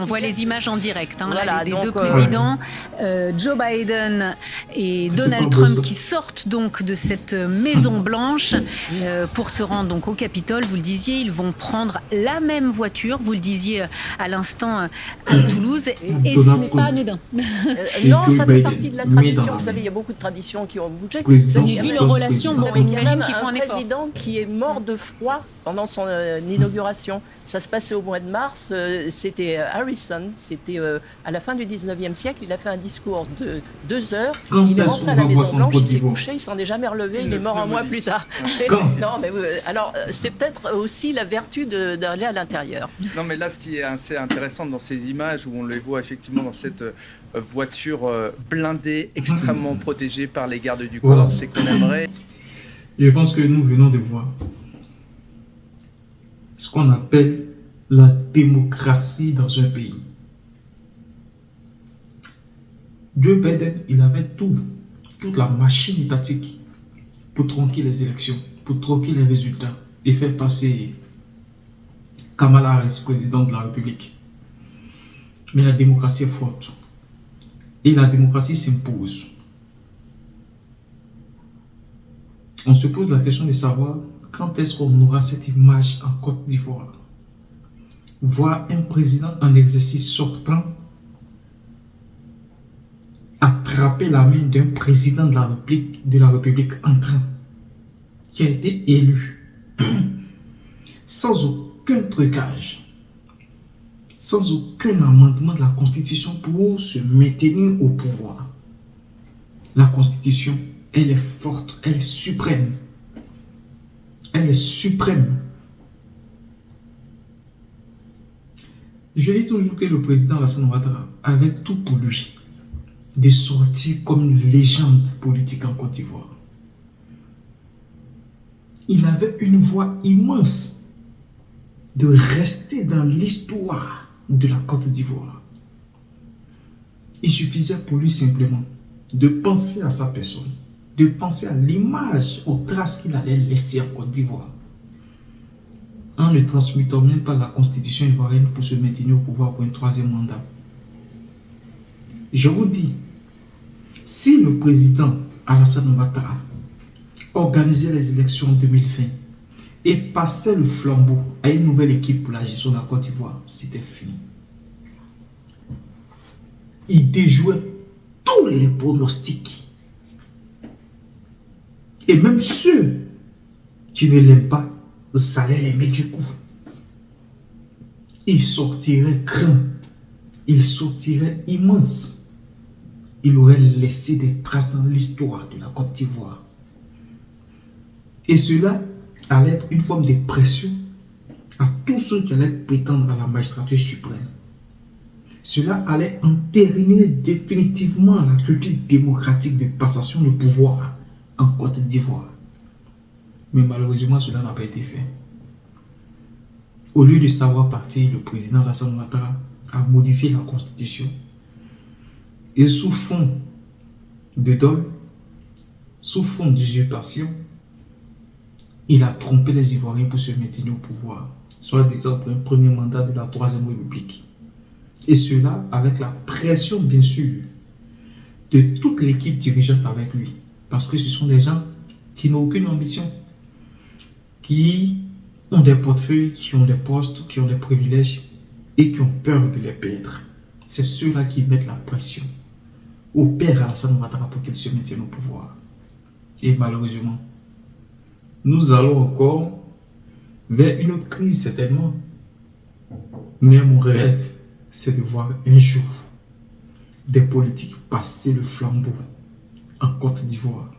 On voit les images en direct, hein, voilà, là, des donc, deux présidents, Joe Biden et Donald Trump, qui sortent donc de cette Maison Blanche pour se rendre donc au Capitole. Vous le disiez, ils vont prendre la même voiture, vous le disiez à l'instant, à Toulouse, et ce n'est pas anodin. Non, ça fait partie de la tradition. Vous savez, il y a beaucoup de traditions qui ont bougé. Vu leur relation, bon, il y a même qu'ils font un président qui est mort de froid pendant son inauguration. Ça se passait au mois de mars. C'était Harrison. C'était à la fin du 19e siècle. Il a fait un discours de 2 heures. Il est rentré à la Maison Blanche. Il s'est couché. Il s'en est jamais relevé. Il est mort un mois plus tard. Non, mais alors c'est peut-être aussi la vertu d'aller à l'intérieur. Non, mais là, ce qui est assez intéressant dans ces images où on les voit effectivement dans cette voiture blindée, extrêmement protégée par les gardes du corps, voilà. C'est qu'on aimerait. Je pense que nous venons de voir ce qu'on appelle la démocratie dans un pays. Joe Biden, il avait toute la machine étatique pour tronquer les élections, pour tronquer les résultats et faire passer Kamala Harris, président de la République. Mais la démocratie est forte. Et la démocratie s'impose. On se pose la question de savoir quand est-ce qu'on aura cette image en Côte d'Ivoire. Voir un président en exercice sortant attraper la main d'un président de la République entrant, qui a été élu sans aucun trucage, sans aucun amendement de la Constitution pour se maintenir au pouvoir. La Constitution, elle est forte, elle est suprême. Elle est suprême. Je dis toujours que le président Alassane Ouattara avait tout pour lui de sortir comme une légende politique en Côte d'Ivoire. Il avait une voix immense de rester dans l'histoire de la Côte d'Ivoire. Il suffisait pour lui simplement de penser à sa personne, de penser à l'image, aux traces qu'il allait laisser en Côte d'Ivoire, en ne transmettant même pas la constitution ivoirienne pour se maintenir au pouvoir pour un 3e mandat. Je vous dis, si le président Alassane Ouattara organisait les élections en 2020 et passait le flambeau à une nouvelle équipe pour la gestion de la Côte d'Ivoire, c'était fini. Il déjouait tous les pronostics. Et même ceux qui ne l'aiment pas, ça allait les mettre du coup. Il sortirait grand. Il sortirait immense. Il aurait laissé des traces dans l'histoire de la Côte d'Ivoire. Et cela allait être une forme de pression à tous ceux qui allaient prétendre à la magistrature suprême. Cela allait entériner définitivement la culture démocratique de passation de pouvoir en Côte d'Ivoire. Mais malheureusement, cela n'a pas été fait. Au lieu de savoir partir, le président Alassane Ouattara a modifié la constitution et sous fond de dol, sous fond d'usurpation, il a trompé les Ivoiriens pour se maintenir au pouvoir, soit disant pour un premier mandat de la 3e République. Et cela avec la pression, bien sûr, de toute l'équipe dirigeante avec lui. Parce que ce sont des gens qui n'ont aucune ambition, qui ont des portefeuilles, qui ont des postes, qui ont des privilèges et qui ont peur de les perdre. C'est ceux-là qui mettent la pression au père Alassane Ouattara pour qu'il se maintienne au pouvoir. Et malheureusement, nous allons encore vers une autre crise certainement. Mais mon rêve, c'est de voir un jour des politiques passer le flambeau en Côte d'Ivoire.